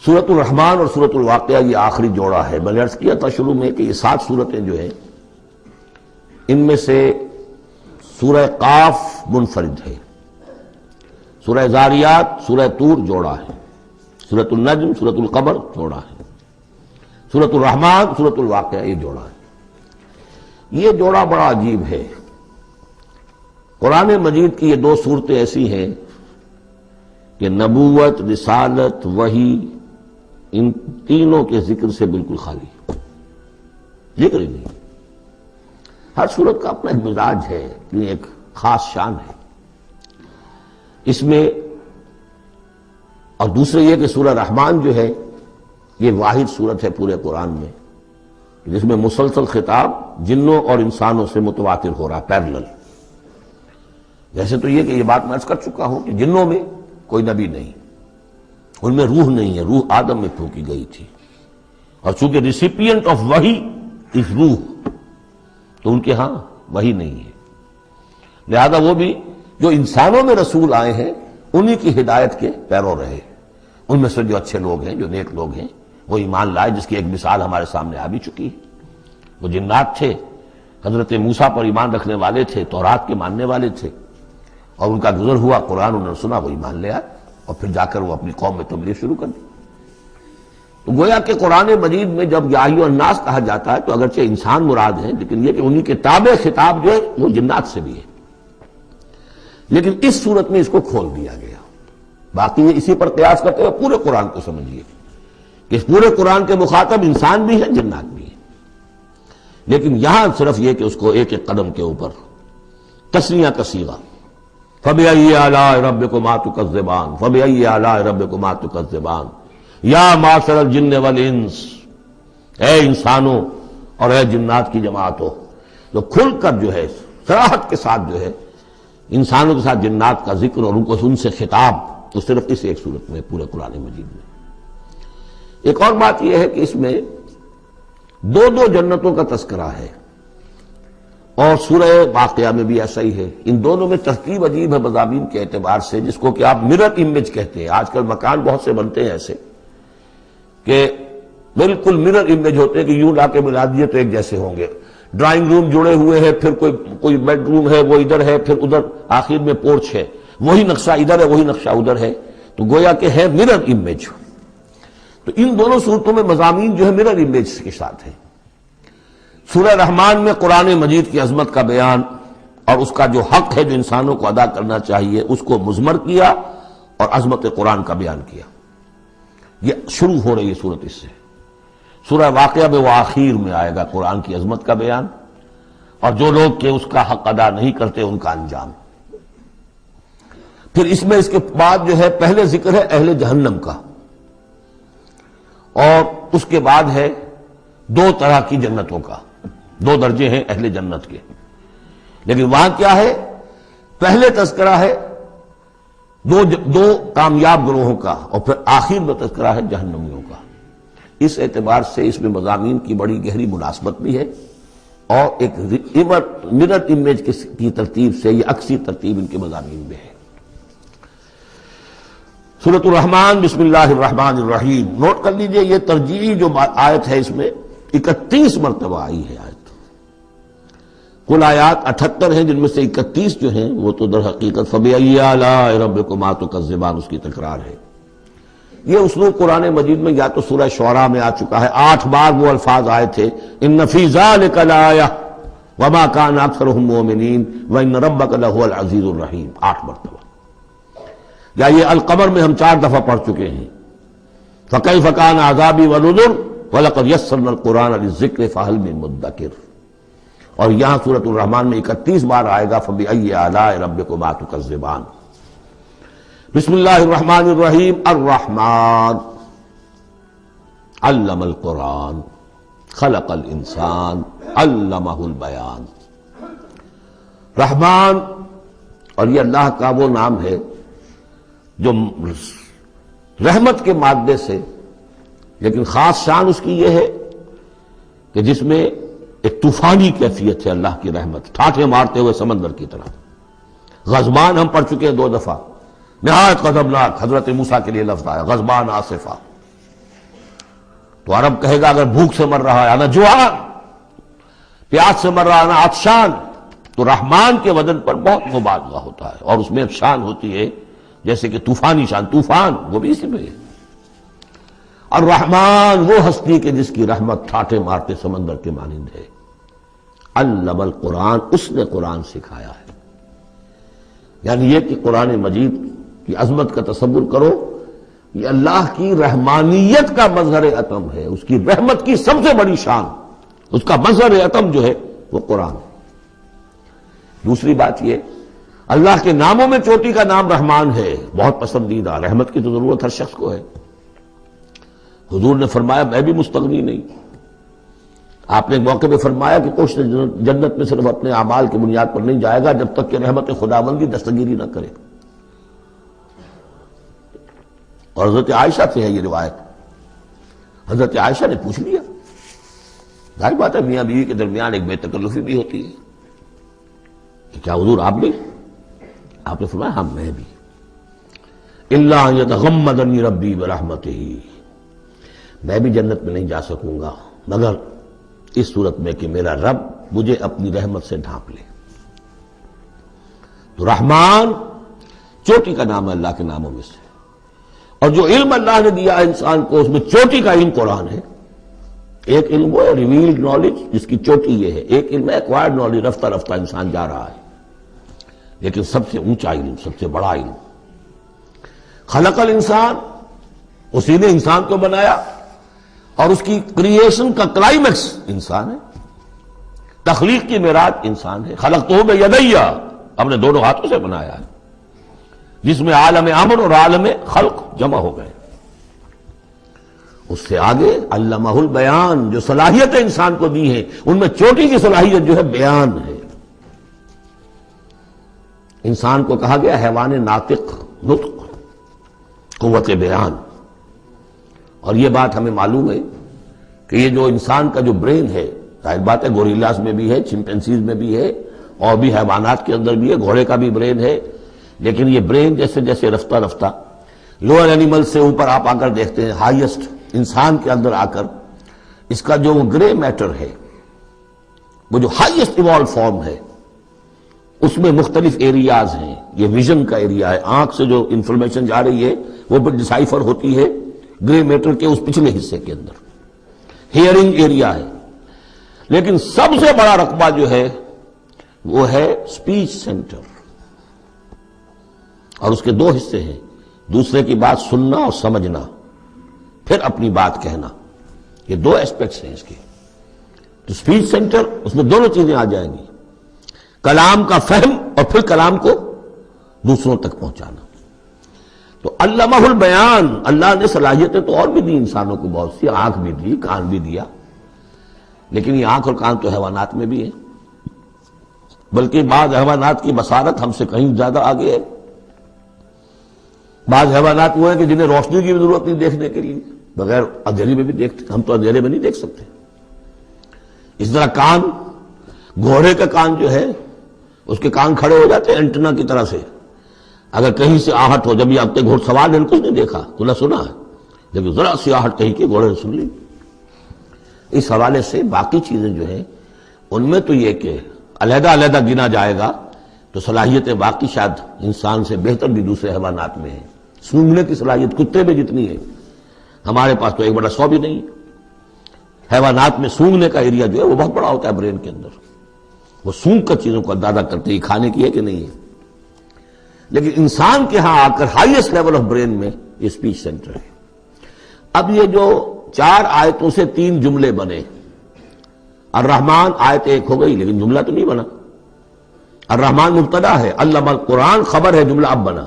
سورۃ الرحمن اور سورۃ الواقعہ یہ آخری جوڑا ہے. میں نے عرض کیا تھا شروع میں کہ یہ 7 صورتیں جو ہیں ان میں سے سورہ قاف منفرد ہے، سورہ زاریات، سورہ طور جوڑا ہے، سورۃ النجم، سورۃ القمر جوڑا ہے، سورۃ الرحمن، سورۃ الواقعہ یہ جوڑا ہے. یہ جوڑا بڑا عجیب ہے. قرآن مجید کی یہ 2 صورتیں ایسی ہیں کہ نبوت، رسالت، وحی، ان تینوں کے ذکر سے بالکل خالی، ذکر ہی نہیں. ہر صورت کا اپنا ایک مزاج ہے، ایک خاص شان ہے اس میں. اور دوسرے یہ کہ سورہ رحمان جو ہے یہ واحد صورت ہے پورے قرآن میں جس میں مسلسل خطاب جنوں اور انسانوں سے متواتر ہو رہا، پیرلل. جیسے تو یہ کہ یہ بات میں عرض کر چکا ہوں کہ جنوں میں کوئی نبی نہیں، ان میں روح نہیں ہے، روح آدم میں پھونکی گئی تھی، اور چونکہ ریسیپینٹ آف وحی از روح تو ان کے ہاں وحی نہیں ہے. لہذا وہ بھی جو انسانوں میں رسول آئے ہیں انہی کی ہدایت کے پیرو رہے. ان میں سے جو اچھے لوگ ہیں، جو نیک لوگ ہیں، وہ ایمان لائے، جس کی ایک مثال ہمارے سامنے آ بھی چکی ہے. وہ جنات تھے، حضرت موسیٰ پر ایمان رکھنے والے تھے، تورات کے ماننے والے تھے، اور ان کا گزر ہوا، قرآن انہوں نے سنا، وہ ایمان لے آئے، اور پھر جا کر وہ اپنی قوم میں تبلیغ شروع کر دی. تو گویا کہ قرآن مجید میں جب یا ایھا الناس کہا جاتا ہے تو اگرچہ انسان مراد ہیں، لیکن یہ کہ انہی کے تابع خطاب جو ہے وہ جنات سے بھی ہے. لیکن اس صورت میں اس کو کھول دیا گیا. باقی یہ اسی پر قیاس کرتے ہوئے پورے قرآن کو سمجھیے کہ اس پورے قرآن کے مخاطب انسان بھی ہیں، جنات بھی ہیں. لیکن یہاں صرف یہ کہ اس کو ایک ایک قدم کے اوپر تثنیہ کا صیغہ، فَبِأَيِّ آلَاءِ رَبِّكُمَا تُكَذِّبَانِ فَبِأَيِّ آلَاءِ رَبِّكُمَا تُكَذِّبَانِ یا معشر الجن والانس، اے انسانوں اور اے جنات کی جماعتوں. تو کھل کر جو ہے صراحت کے ساتھ جو ہے انسانوں کے ساتھ جنات کا ذکر اور ان سے خطاب تو صرف اس ایک صورت میں پورے قرآن مجید میں. ایک اور بات یہ ہے کہ اس میں 2 جنتوں کا تذکرہ ہے، اور سورہ واقعہ میں بھی ایسا ہی ہے. ان دونوں میں ترتیب عجیب ہے مضامین کے اعتبار سے، جس کو کہ آپ مرر امیج کہتے ہیں. آج کل مکان بہت سے بنتے ہیں ایسے کہ بالکل مرر امیج ہوتے ہیں کہ یوں لا کے ملا دیے تو ایک جیسے ہوں گے. ڈرائنگ روم جڑے ہوئے ہیں، پھر کوئی بیڈ روم ہے وہ ادھر ہے، پھر ادھر آخر میں پورچ ہے، وہی نقشہ ادھر ہے، وہی نقشہ ادھر ہے، تو گویا کہ ہے مرر امیج. تو ان دونوں صورتوں میں مضامین جو ہے مرر امیج کے ساتھ ہے. سورہ رحمان میں قرآن مجید کی عظمت کا بیان اور اس کا جو حق ہے جو انسانوں کو ادا کرنا چاہیے اس کو مضمر کیا، اور عظمت قرآن کا بیان کیا. یہ شروع ہو رہی ہے صورت اس سے. سورہ واقعہ میں وہ آخر میں آئے گا قرآن کی عظمت کا بیان، اور جو لوگ کہ اس کا حق ادا نہیں کرتے ان کا انجام. پھر اس میں اس کے بعد جو ہے پہلے ذکر ہے اہل جہنم کا، اور اس کے بعد ہے 2 طرح کی جنتوں کا. 2 درجے ہیں اہل جنت کے. لیکن وہاں کیا ہے؟ پہلے تذکرہ ہے دو کامیاب گروہوں کا، اور پھر آخر میں تذکرہ ہے جہنمیوں کا. اس اعتبار سے اس میں مضامین کی بڑی گہری مناسبت بھی ہے، اور ایک مرر امیج کی ترتیب سے یہ عکسی ترتیب ان کے مضامین میں ہے. سورۃ الرحمن، بسم اللہ الرحمن الرحیم. نوٹ کر لیجئے یہ ترجیحی جو آیت ہے اس میں 31 مرتبہ آئی ہے آیت. کل آیات 78 ہیں، جن میں سے 31 جو ہیں وہ تو در حقیقت فَبِأَيِّ آلَاءِ رَبِّكُمَا تُكَذِّبَانِ اس کی تکرار ہے. یہ اسلوب قرآن مجید میں یا تو سورہ شعراء میں آ چکا ہے، 8 بار وہ الفاظ آئے تھے، إِنَّ فِي ذَلِكَ لَآيَةً وَمَا كَانَ أَكْثَرُهُم مُؤْمِنِينَ وَإِنَّ رَبَّكَ لَهُوَ الْعَزِيزُ الرَّحِيمُ 8 مرتبہ. یا یہ القمر میں ہم 4 دفعہ پڑھ چکے ہیں، فَكَيْفَ كَانَ عَذَابِي وَنُذُرِ وَلَقَدْ يَسَّرْنَا الْقُرْآنَ لِلذِّكْرِ فَهَلْ مِن مُدَّكِرٍ. اور یہاں سورۃ الرحمن میں 31 بار آئے گا فَبِأَيِّ آلَاءِ رَبِّكُمَا تُكَذِّبَانِ. بسم اللہ الرحمن الرحیم. الرحمن علم القرآن خلق الانسان علمہ البیان. رحمان، اور یہ اللہ کا وہ نام ہے جو رحمت کے مادے سے، لیکن خاص شان اس کی یہ ہے کہ جس میں ایک طوفانی کیفیت ہے اللہ کی رحمت، ٹھاٹھے مارتے ہوئے سمندر کی طرح. غضبان ہم پڑھ چکے ہیں 2 دفعہ، نہایت غضبناک. حضرت موسیٰ کے لیے لفظ آیا غضبان آصفہ. تو عرب کہے گا اگر بھوک سے مر رہا ہے انا جوعان، پیاس سے مر رہا ہے انا عطشان، تو رحمان کے وزن پر بہت مبالغہ ہوتا ہے، اور اس میں شان ہوتی ہے جیسے کہ طوفانی شان، طوفان وہ بھی اسی میں ہے۔ اور رحمان وہ ہستی کہ جس کی رحمت ٹھاٹھے مارتے سمندر کے مانند ہے۔ علم القرآن، اس نے قرآن سکھایا ہے۔ یعنی یہ کہ قرآن مجید کی عظمت کا تصور کرو، یہ اللہ کی رحمانیت کا مظہر عتم ہے، اس کی رحمت کی سب سے بڑی شان، اس کا مظہر عتم جو ہے وہ قرآن ہے۔ دوسری بات یہ، اللہ کے ناموں میں چوٹی کا نام رحمان ہے، بہت پسندیدہ، رحمت کی تو ضرورت ہر شخص کو ہے۔ حضور نے فرمایا میں بھی مستغنی نہیں۔ آپ نے ایک موقع پہ فرمایا کہ کوئی جنت میں صرف اپنے اعمال کی بنیاد پر نہیں جائے گا جب تک کہ رحمت خداوندی دستگیری نہ کرے۔ اور حضرت عائشہ سے ہے یہ روایت۔ حضرت عائشہ نے پوچھ لیا، ظاہر بات ہے میاں بیوی کے درمیان ایک بے تکلفی بھی ہوتی ہے کہ کیا حضور آپ بھی؟ آپ نے فرمایا ہاں میں بھی۔ الا ان یتغمدنی ربی برحمتہ، میں بھی جنت میں نہیں جا سکوں گا مگر اس صورت میں کہ میرا رب مجھے اپنی رحمت سے ڈھانپ لے۔ تو رحمان چوٹی کا نام ہے اللہ کے ناموں میں سے، اور جو علم اللہ نے دیا انسان کو اس میں چوٹی کا علم قرآن ہے۔ ایک علم وہ ہے ریویلڈ نالج جس کی چوٹی یہ ہے، ایک علم ہے ایکوائرڈ نالج، رفتہ رفتہ انسان جا رہا ہے، لیکن سب سے اونچا علم، سب سے بڑا علم خلق الانسان، اسی نے انسان کو بنایا، اور اس کی کریشن کا کلائمیکس انسان ہے، تخلیق کی معراج انسان ہے۔ خلقتہ بیدیہ، اپنے دونوں ہاتھوں سے بنایا ہے، جس میں عالم امر اور عالم خلق جمع ہو گئے۔ اس سے آگے علمہ البیان، جو صلاحیتیں انسان کو دی ہیں ان میں چوٹی کی صلاحیت جو ہے بیان ہے۔ انسان کو کہا گیا حیوان ناطق، نطق، قوت بیان۔ اور یہ بات ہمیں معلوم ہے کہ یہ جو انسان کا جو برین ہے، ظاہر بات ہے گوریلاز میں بھی ہے، چمپینزیز میں بھی ہے، اور بھی حیوانات کے اندر بھی ہے، گھوڑے کا بھی برین ہے، لیکن یہ برین جیسے جیسے رفتہ رفتہ لوئر اینیمل سے اوپر آپ آ کر دیکھتے ہیں، ہائیسٹ انسان کے اندر آ کر اس کا جو گرے میٹر ہے، وہ جو ہائیسٹ ایوالو فارم ہے، اس میں مختلف ایریاز ہیں۔ یہ ویژن کا ایریا ہے، آنکھ سے جو انفارمیشن جا رہی ہے وہ پھر ڈسائفر ہوتی ہے گرے میٹر کے اس پچھلے حصے کے اندر، ہیئرنگ ایریا ہے۔ لیکن سب سے بڑا رقبہ جو ہے وہ ہے سپیچ سینٹر، اور اس کے دو حصے ہیں، دوسرے کی بات سننا اور سمجھنا، پھر اپنی بات کہنا، یہ دو ایسپیکٹس ہیں اس کے۔ تو سپیچ سینٹر، اس میں دونوں چیزیں آ جائیں گی، کلام کا فہم اور پھر کلام کو دوسروں تک پہنچانا۔ تو علمہ البیان، اللہ نے صلاحیتیں تو اور بھی دی انسانوں کو بہت سی، آنکھ بھی دی، کان بھی دیا، لیکن یہ آنکھ اور کان تو حیوانات میں بھی ہے، بلکہ بعض حیوانات کی بصارت ہم سے کہیں زیادہ آگے ہے۔ بعض حیوانات وہ ہیں کہ جنہیں روشنی کی بھی ضرورت نہیں دیکھنے کے لیے، بغیر اندھیرے میں بھی دیکھتے، ہم تو اندھیرے میں نہیں دیکھ سکتے۔ اس طرح کان، گھوڑے کا کان جو ہے اس کے کان کھڑے ہو جاتے ہیں اینٹنا کی طرح سے، اگر کہیں سے آہٹ ہو، جب یہ اپنے گھوڑ سوار نے کچھ نہیں دیکھا تو نہ سنا ہے، لیکن ذرا سی آہٹ کہیں کہ گھوڑے نے سن لی۔ اس حوالے سے باقی چیزیں جو ہیں ان میں تو یہ کہ علیحدہ علیحدہ گنا جائے گا تو صلاحیتیں باقی شاید انسان سے بہتر بھی دوسرے حیوانات میں ہیں۔ سونگنے کی صلاحیت کتے میں جتنی ہے ہمارے پاس تو 1/100 بھی نہیں ہے۔ حیوانات میں سونگنے کا ایریا جو ہے وہ بہت بڑا ہوتا ہے برین کے اندر، وہ سونگ کر چیزوں کو اندازہ کرتے ہیں کھانے کی ہے کہ نہیں ہے۔ لیکن انسان کے ہاں آ کر ہائیسٹ لیول آف برین میں یہ اسپیچ سینٹر ہے۔ اب یہ جو 4 آیتوں سے 3 جملے بنے، الرحمن آیت 1 ہو گئی لیکن جملہ تو نہیں بنا۔ الرحمن مبتدا ہے، علم القرآن خبر ہے، جملہ اب بنا،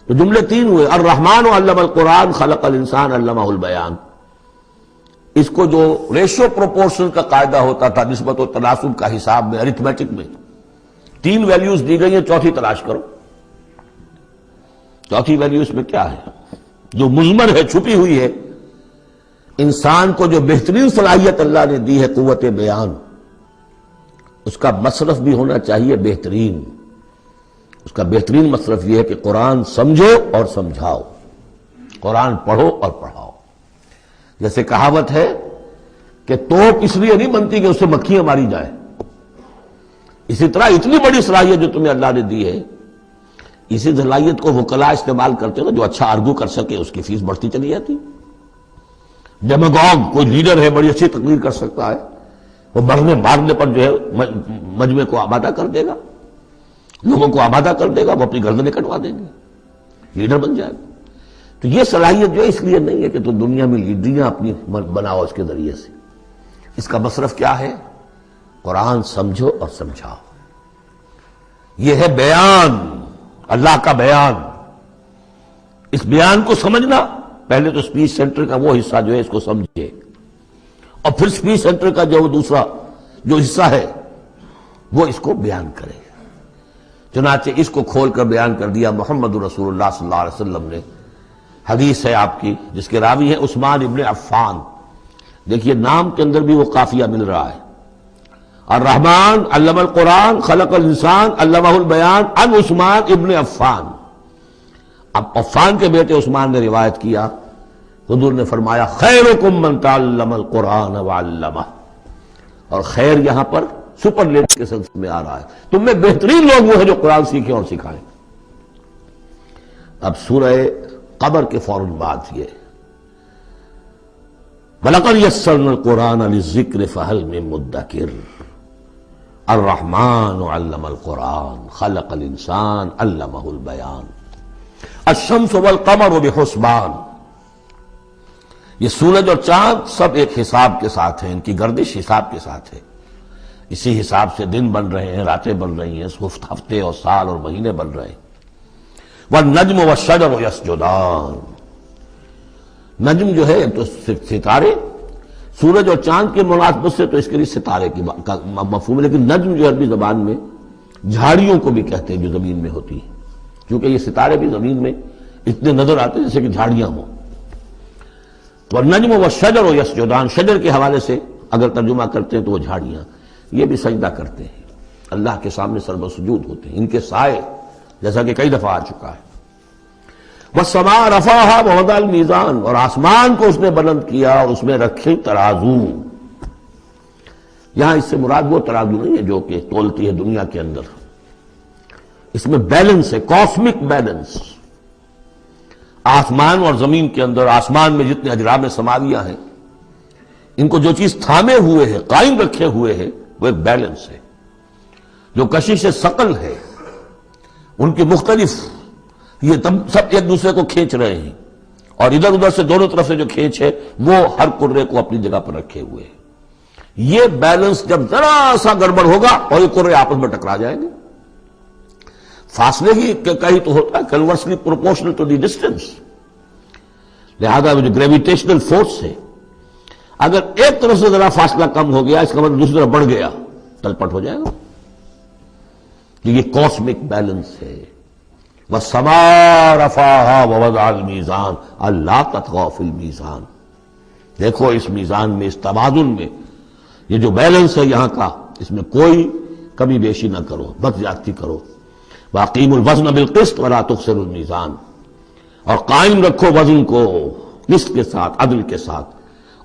تو جملے 3 ہوئے، الرحمن علم القرآن خلق الانسان علمہ البیان۔ اس کو جو ریشو پروپورشن کا قاعدہ ہوتا تھا نسبت و تناسب کا حساب میں، ارتھمیٹک میں 3 ویلیوز دی گئی ہیں، چوتھی تلاش کرو۔ چوتھی ویلیو اس میں کیا ہے جو مضمر ہے، چھپی ہوئی ہے؟ انسان کو جو بہترین صلاحیت اللہ نے دی ہے قوت بیان، اس کا مصرف بھی ہونا چاہیے بہترین۔ اس کا بہترین مصرف یہ ہے کہ قرآن سمجھو اور سمجھاؤ، قرآن پڑھو اور پڑھاؤ۔ جیسے کہاوت ہے کہ توپ اس لیے نہیں بنتی کہ اس سے مکھیاں ماری جائیں، اسی طرح اتنی بڑی صلاحیت جو تمہیں اللہ نے دی ہے، اسی صلاحیت کو وکلاء استعمال کرتے ہو، جو اچھا آرگو کر سکے اس کی فیس بڑھتی چلی جاتی۔ ڈیماگوگ کوئی لیڈر ہے، بڑی اچھی تقریر کر سکتا ہے، وہ مرنے مارنے پر جو ہے مجمع کو آمادہ کر دے گا، لوگوں کو آمادہ کر دے گا، وہ اپنی گردنیں کٹوا دیں گے، لیڈر بن جائے گا۔ تو یہ صلاحیت جو ہے اس لیے نہیں ہے کہ تو دنیا میں لیڈریاں اپنی بناؤ اس کے ذریعے سے، اس کا مصرف کیا ہے؟ قرآن سمجھو اور سمجھاؤ۔ یہ ہے بیان، اللہ کا بیان۔ اس بیان کو سمجھنا، پہلے تو سپیچ سینٹر کا وہ حصہ جو ہے اس کو سمجھے، اور پھر سپیچ سینٹر کا جو دوسرا جو حصہ ہے وہ اس کو بیان کرے۔ چنانچہ اس کو کھول کر بیان کر دیا محمد رسول اللہ صلی اللہ علیہ وسلم نے۔ حدیث ہے آپ کی جس کے راوی ہیں عثمان ابن عفان۔ دیکھیے نام کے اندر بھی وہ قافیہ مل رہا ہے، الرحمن علم القرآن خلق الانسان علمہ البیان عن عثمان ابن عفان۔ اب عفان کے بیٹے عثمان نے روایت کیا، حضور نے فرمایا خیرکم من تعلم القرآن وعلمہ، اور خیر یہاں پر سپرلیٹو کے سلسلے میں آ رہا ہے، تم میں بہترین لوگ وہ ہیں جو قرآن سیکھیں اور سکھائیں۔ اب سورہ قمر کے فوراً بعد یہ وَلَقَدْ يَسَّرْنَا الْقُرْآنَ لِلذِّكْرِ فَهَلْ مِن مُدَّكِرٍ الرحمن علم القرآن خلق الانسان علمہ البیان الشمس والقمر بحسبان۔ یہ سورج اور چاند سب ایک حساب کے ساتھ ہیں، ان کی گردش حساب کے ساتھ ہے، اسی حساب سے دن بن رہے ہیں، راتیں بن رہی ہیں، ہفتے اور سال اور مہینے بن رہے ہیں۔ والنجم والشجر یسجدان، نجم جو ہے تو ستارے، سورج اور چاند کے مناسبت سے تو اس کے لیے ستارے کی مفہوم ہے، لیکن نجم جو عربی زبان میں جھاڑیوں کو بھی کہتے ہیں جو زمین میں ہوتی ہیں، کیونکہ یہ ستارے بھی زمین میں اتنے نظر آتے ہیں جیسے کہ جھاڑیاں ہوں۔ والنجم والشجر یسجدان، شجر کے حوالے سے اگر ترجمہ کرتے ہیں تو وہ جھاڑیاں، یہ بھی سجدہ کرتے ہیں، اللہ کے سامنے سربہ سجود ہوتے ہیں، ان کے سائے جیسا کہ کئی دفعہ آ چکا ہے۔ والسماء رفعها ووضع الميزان، اور آسمان کو اس نے بلند کیا اور اس میں رکھے ترازو۔ یہاں اس سے مراد وہ ترازو نہیں ہے جو کہ تولتی ہے دنیا کے اندر، اس میں بیلنس ہے، کاسمک بیلنس۔ آسمان اور زمین کے اندر، آسمان میں جتنے اجرام سماویہ ہیں، ان کو جو چیز تھامے ہوئے ہے، قائم رکھے ہوئے ہے، وہ ایک بیلنس ہے۔ جو کشش ثقل ہے، ان کی مختلف، یہ سب ایک دوسرے کو کھینچ رہے ہیں، اور ادھر ادھر سے دونوں طرف سے جو کھینچ ہے وہ ہر کرے کو اپنی جگہ پر رکھے ہوئے ہیں۔ یہ بیلنس جب ذرا سا گڑبڑ ہوگا اور یہ کرے آپس میں ٹکرا جائیں گے، فاصلے ہی کہیں تو ہوتا ہے conversely proportional to the distance, لہذا وہ جو گریویٹیشنل فورس ہے، اگر ایک طرف سے ذرا فاصلہ کم ہو گیا اس کا مطلب دوسری طرف بڑھ گیا، تلپٹ ہو جائے گا۔ یہ کاسمک بیلنس ہے۔ وَالسَّمَاءَ رَفَعَهَا وَوَضَعَ الْمِيزَانَ أَلَّا تَطْغَوْا فِي الْمِيزَانِ، دیکھو اس میزان میں، اس توازن میں، یہ جو بیلنس ہے یہاں کا، اس میں کوئی کمی بیشی نہ کرو، بد زیادتی کرو۔ وَأَقِيمُوا الْوَزْنَ بِالْقِسْطِ وَلَا تُخْسِرُوا الْمِيزَانَ، اور قائم رکھو وزن کو قسط کے ساتھ، عدل کے ساتھ،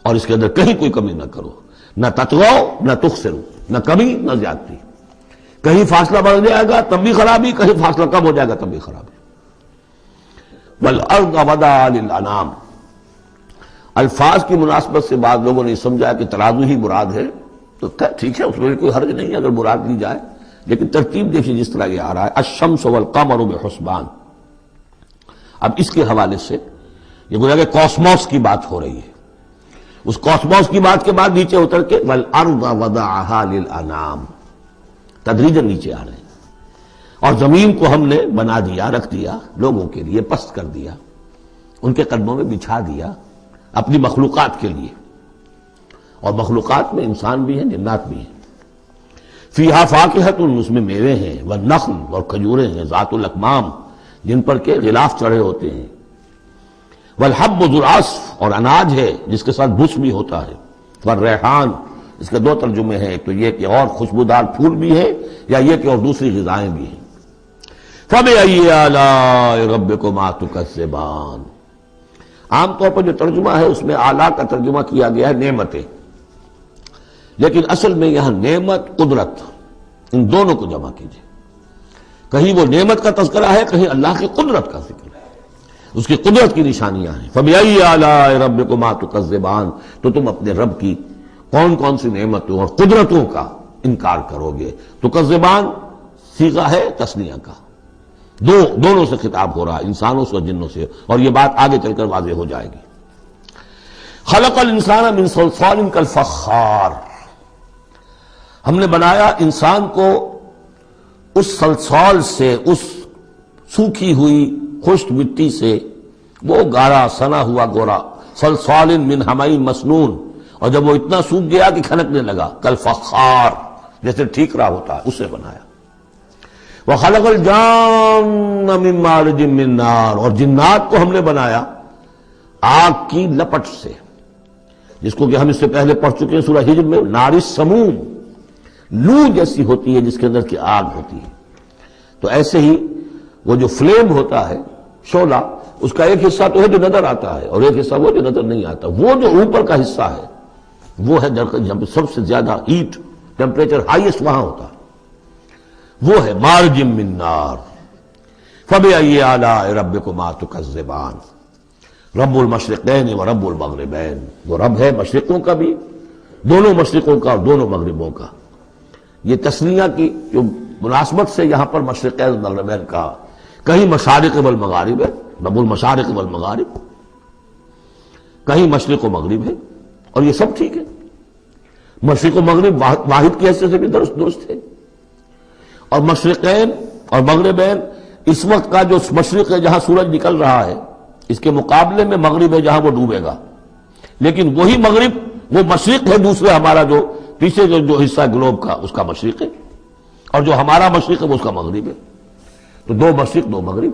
اور اس کے اندر کہیں کوئی کمی نہ کرو، نہ تطغوا نہ تخسروا، نہ کمی نہ زیادتی۔ کہیں فاصلہ بڑھ جائے گا تب بھی خرابی، کہیں فاصلہ کم ہو جائے گا تب بھی خرابی۔ وَالْأَرْضَ وَضَعَهَا لِلْأَنَامِ، الفاظ کی مناسبت سے بعض لوگوں نے سمجھا کہ ترازو ہی مراد ہے، تو ٹھیک ہے، اس میں کوئی حرج نہیں ہے اگر مراد لی جائے، لیکن ترتیب دیکھیے جس طرح یہ آ رہا ہے، الشمس والقمر بحسبان۔ اب اس کے حوالے سے یہ گویا کہ کاسموس کی بات ہو رہی ہے، اس کاسموس کی بات کے بعد نیچے اتر کے وَالْأَرْضَ وَضَعَهَا لِلْأَنَامِ، تدریجاً نیچے آ رہے ہیں، اور زمین کو ہم نے بنا دیا، رکھ دیا لوگوں کے لیے، پست کر دیا، ان کے قدموں میں بچھا دیا اپنی مخلوقات کے لیے، اور مخلوقات میں انسان بھی ہیں، جنات بھی ہیں۔ فیہا فاکہۃ، اس میں میوے ہیں، والنخل، اور کھجوریں ہیں، ذات الاکمام، جن پر کے غلاف چڑھے ہوتے ہیں، والحب ذو العصف، اور اناج ہے جس کے ساتھ بھس بھی ہوتا ہے، والریحان، اس کے دو ترجمے ہیں، ایک تو یہ کہ اور خوشبودار پھول بھی ہے، یا یہ کہ اور دوسری غذائیں بھی ہیں۔ فَبِأَيِّ آلَاءِ رَبِّكُمَا تُكَذِّبَانِ، عام طور پر جو ترجمہ ہے اس میں اعلیٰ کا ترجمہ کیا گیا ہے نعمتیں، لیکن اصل میں یہاں نعمت قدرت ان دونوں کو جمع کیجیے. کہیں وہ نعمت کا تذکرہ ہے، کہیں اللہ کی قدرت کا ذکر ہے، اس کی قدرت کی نشانیاں ہیں. فَبِأَيِّ آلَاءِ رَبِّكُمَا تُكَذِّبَانِ، تو تم اپنے رب کی کون کون سی نعمتوں اور قدرتوں کا انکار کرو گے. تکذبان صیغہ ہے تثنیہ کا، دونوں سے خطاب ہو رہا ہے، انسانوں سے اور جنوں سے، اور یہ بات آگے چل کر واضح ہو جائے گی. خلق الانسان من صلصال کالفخار، ہم نے بنایا انسان کو اس صلصال سے، اس سوکھی ہوئی خشک مٹی سے، وہ گارا سنا ہوا گورا، صلصال من حمإ مسنون، اور جب وہ اتنا سوکھ گیا کہ کھنکنے لگا، کالفخار جیسے ٹھیکرا ہوتا ہے، اسے بنایا. وَخَلَقَ الْجَانَّ مِن مَارِجٍ مِّن نَارٍ، اور جنات کو ہم نے بنایا آگ کی لپٹ سے، جس کو کہ ہم اس سے پہلے پڑھ چکے ہیں سورہ ہجر میں، نار السموم، لو جیسی ہوتی ہے جس کے اندر کی آگ ہوتی ہے. تو ایسے ہی وہ جو فلیم ہوتا ہے، شعلہ، اس کا ایک حصہ تو ہے جو نظر آتا ہے اور ایک حصہ وہ جو نظر نہیں آتا. وہ جو اوپر کا حصہ ہے وہ ہے جب سب سے زیادہ ہیٹ ٹیمپریچر ہائیسٹ وہاں ہوتا ہے، وہ ہے مارج من نار. فَبِأَيِّ آلَاءِ رَبِّكُمَا تُكَذِّبَانِ، رب المشرقین و رب المغربین، وہ رب ہے مشرقوں کا بھی، دونوں مشرقوں کا اور دونوں مغربوں کا. یہ تسنیہ کی جو مناسبت سے یہاں پر مشرقین و مغربین کہا، کہیں مشارق والمغارب ہے، رب المشارق والمغارب، کہیں مشرق و مغرب ہے، اور یہ سب ٹھیک ہے. مشرق و مغرب واحد کی حیثیت سے بھی درست ہے. اور مشرقین اور مغربین، اس وقت کا جو مشرق ہے جہاں سورج نکل رہا ہے، اس کے مقابلے میں مغرب ہے جہاں وہ ڈوبے گا. لیکن وہی مغرب وہ مشرق ہے دوسرے، ہمارا جو پیچھے جو حصہ گلوب کا اس کا مشرق ہے، اور جو ہمارا مشرق ہے وہ اس کا مغرب ہے. تو دو مشرق دو مغرب.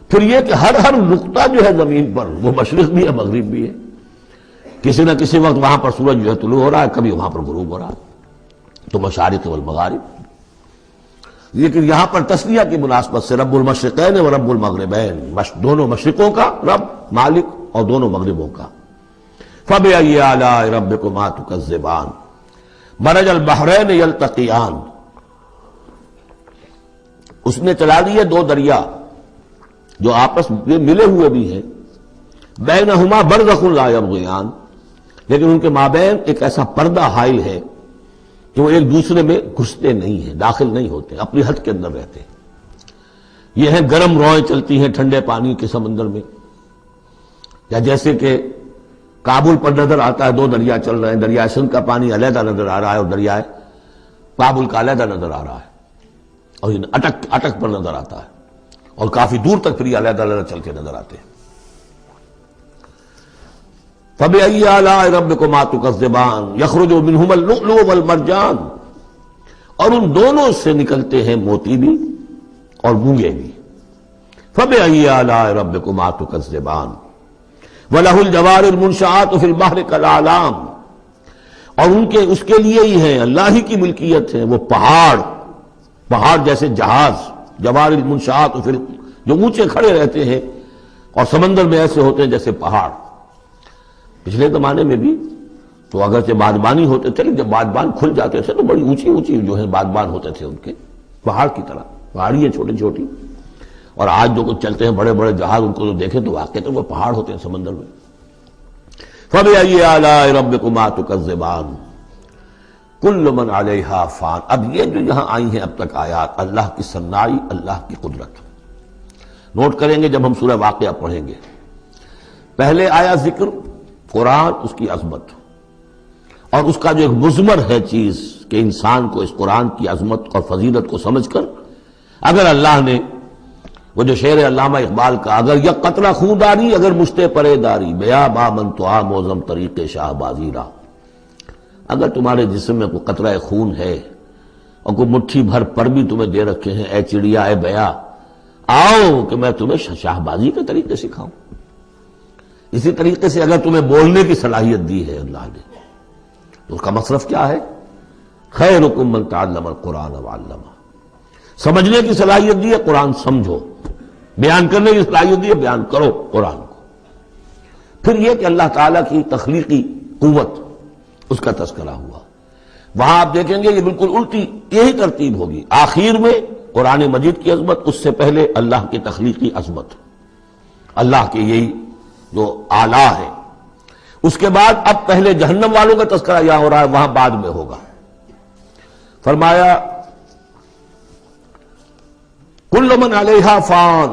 پھر یہ کہ ہر نقطہ جو ہے زمین پر وہ مشرق بھی ہے مغرب بھی ہے. کسی نہ کسی وقت وہاں پر سورج جو ہے طلوع ہو رہا ہے، کبھی وہاں پر غروب ہو رہا ہے. تو مشارق والمغارب. لیکن یہاں پر تسنیہ کی مناسبت سے رب المشرقین و رب المغربین، دونوں مشرقوں کا رب مالک اور دونوں مغربوں کا. فَبِأَيِّ آلَاءِ رَبِّكُمَا تُكَذِّبَانِ مَرَجَ الْبَحْرَيْنِ يَلْتَقِيَانِ، اس نے چلا دیے دو دریا جو آپس میں ملے ہوئے بھی ہیں، بینہما برزخ لا یبغیان، لیکن ان کے مابین ایک ایسا پردہ حائل ہے کہ وہ ایک دوسرے میں گھستے نہیں ہیں، داخل نہیں ہوتے، اپنی حد کے اندر رہتے ہیں. یہ ہیں گرم روئیں چلتی ہیں ٹھنڈے پانی کے سمندر میں، یا جیسے کہ کابل پر نظر آتا ہے دو دریا چل رہے ہیں، دریائے سندھ کا پانی علیحدہ نظر آ رہا ہے اور دریائے کابل کا علیحدہ نظر آ رہا ہے، اور یہ اٹک پر نظر آتا ہے، اور کافی دور تک پھر یہ علیحدہ علیحدہ چلتے نظر آتے ہیں. فَبِأَيِّ آلَاءِ رَبِّكُمَا تُكَذِّبَانِ يَخْرُجُ مِنْهُمَا اللُّؤْلُؤُ وَالْمَرْجَانُ، اور ان دونوں سے نکلتے ہیں موتی بھی اور مونگے بھی. فَبِأَيِّ آلَاءِ رَبِّكُمَا تُكَذِّبَانِ وَلَهُ الْجَوَارِ الْمُنشَآتُ فِي الْبَحْرِ كَالْأَعْلَامِ، اور اس کے لیے ہی ہیں، اللہ ہی کی ملکیت ہے وہ پہاڑ جیسے جہاز، جوار المنشآت جو اونچے کھڑے رہتے ہیں اور سمندر میں ایسے ہوتے ہیں جیسے پہاڑ. پچھلے زمانے میں بھی تو اگرچہ بادبانی ہوتے تھے، لیکن جب بادبان کھل جاتے تھے تو بڑی اونچی جو ہے بادبان ہوتے تھے ان کے، پہاڑ کی طرح، پہاڑیاں چھوٹی چھوٹی. اور آج جو کچھ چلتے ہیں بڑے بڑے جہاز، ان کو جو دیکھیں تو واقعی تو وہ پہاڑ ہوتے ہیں سمندر میں. فَبِأَيِّ آلَاءِ رَبِّكُمَا تُكَذِّبَانِ كُلُّ مَنْ عَلَيْهَا فَانٍ. اب یہ جو یہاں آئی ہیں اب تک آیات، اللہ کی صنائی، اللہ کی قدرت نوٹ کریں گے جب ہم سورہ واقعہ پڑھیں گے. پہلے آیا ذکر قرآن، اس کی عظمت، اور اس کا جو ایک مضمر ہے چیز کہ انسان کو اس قرآن کی عظمت اور فضیلت کو سمجھ کر، اگر اللہ نے وہ جو شعر علامہ اقبال کا، اگر یک قطرہ خون داری اگر مشتے پرے داری، بیا با من تو آ موزم طریق شاہ بازی را، اگر تمہارے جسم میں کوئی قطرہ خون ہے اور کوئی مٹھی بھر پر بھی تمہیں دے رکھے ہیں، اے چڑیا اے بیا، آؤ کہ میں تمہیں شاہ بازی کے طریقے سکھاؤں. اسی طریقے سے اگر تمہیں بولنے کی صلاحیت دی ہے اللہ نے، تو اس کا مصرف کیا ہے؟ خیرکم من تعلم القرآن وعلمہ. سمجھنے کی صلاحیت دی ہے، قرآن سمجھو. بیان کرنے کی صلاحیت دی ہے، بیان کرو قرآن کو. پھر یہ کہ اللہ تعالیٰ کی تخلیقی قوت اس کا تذکرہ ہوا. وہاں آپ دیکھیں گے یہ بالکل الٹی یہی ترتیب ہوگی. آخر میں قرآن مجید کی عظمت، اس سے پہلے اللہ کی تخلیقی عظمت، اللہ کے یہی جو اعلیٰ ہے. اس کے بعد اب پہلے جہنم والوں کا تذکرہ یہاں ہو رہا ہے، وہاں بعد میں ہوگا. فرمایا کل من علیہا فان،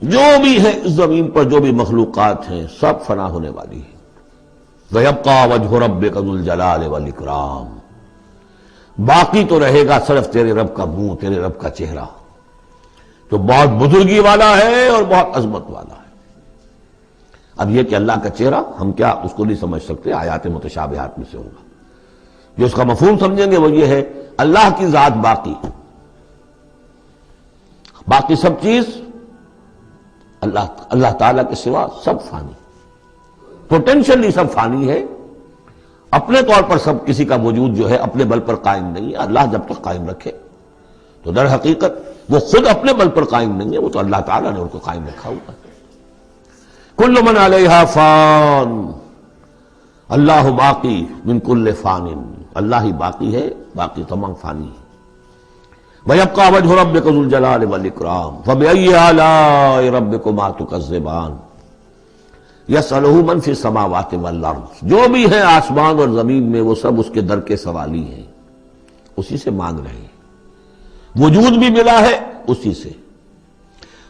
جو بھی ہے اس زمین پر جو بھی مخلوقات ہیں سب فنا ہونے والی ہے. وَيَبْقَى وَجْهُ رَبِّكَ ذُو الْجَلَالِ وَالْإِكْرَامِ، باقی تو رہے گا صرف تیرے رب کا منہ، تیرے رب کا چہرہ، جو بہت بزرگی والا ہے اور بہت عظمت والا ہے. اب یہ کہ اللہ کا چہرہ ہم کیا اس کو نہیں سمجھ سکتے، آیات متشابہات میں سے ہوگا. جو اس کا مفہوم سمجھیں گے وہ یہ ہے اللہ کی ذات باقی، باقی سب چیز اللہ تعالیٰ کے سوا سب فانی، پوٹینشلی سب فانی ہے. اپنے طور پر سب کسی کا وجود جو ہے اپنے بل پر قائم نہیں ہے. اللہ جب تک قائم رکھے تو در حقیقت وہ خود اپنے بل پر قائم نہیں ہے، وہ تو اللہ تعالیٰ نے ان کو قائم رکھا ہوا ہے. کل من علیہا فان، اللہ باقی من کل فان، اللہ ہی باقی ہے، باقی تمام فانی ہے. وَيَبْقَى وَجْهُ رَبِّكَ ذُو الْجَلَالِ وَالْإِكْرَامِ فَبِأَيِّ آلَاءِ رَبِّكُمَا تُكَذِّبَانِ يَسْأَلُهُ مَنْ فِي السَّمَاوَاتِ وَالْأَرْضِ، جو بھی ہے آسمان اور زمین میں وہ سب اس کے در کے سوالی ہیں، اسی سے مانگ رہے ہیں. وجود بھی ملا ہے اسی سے،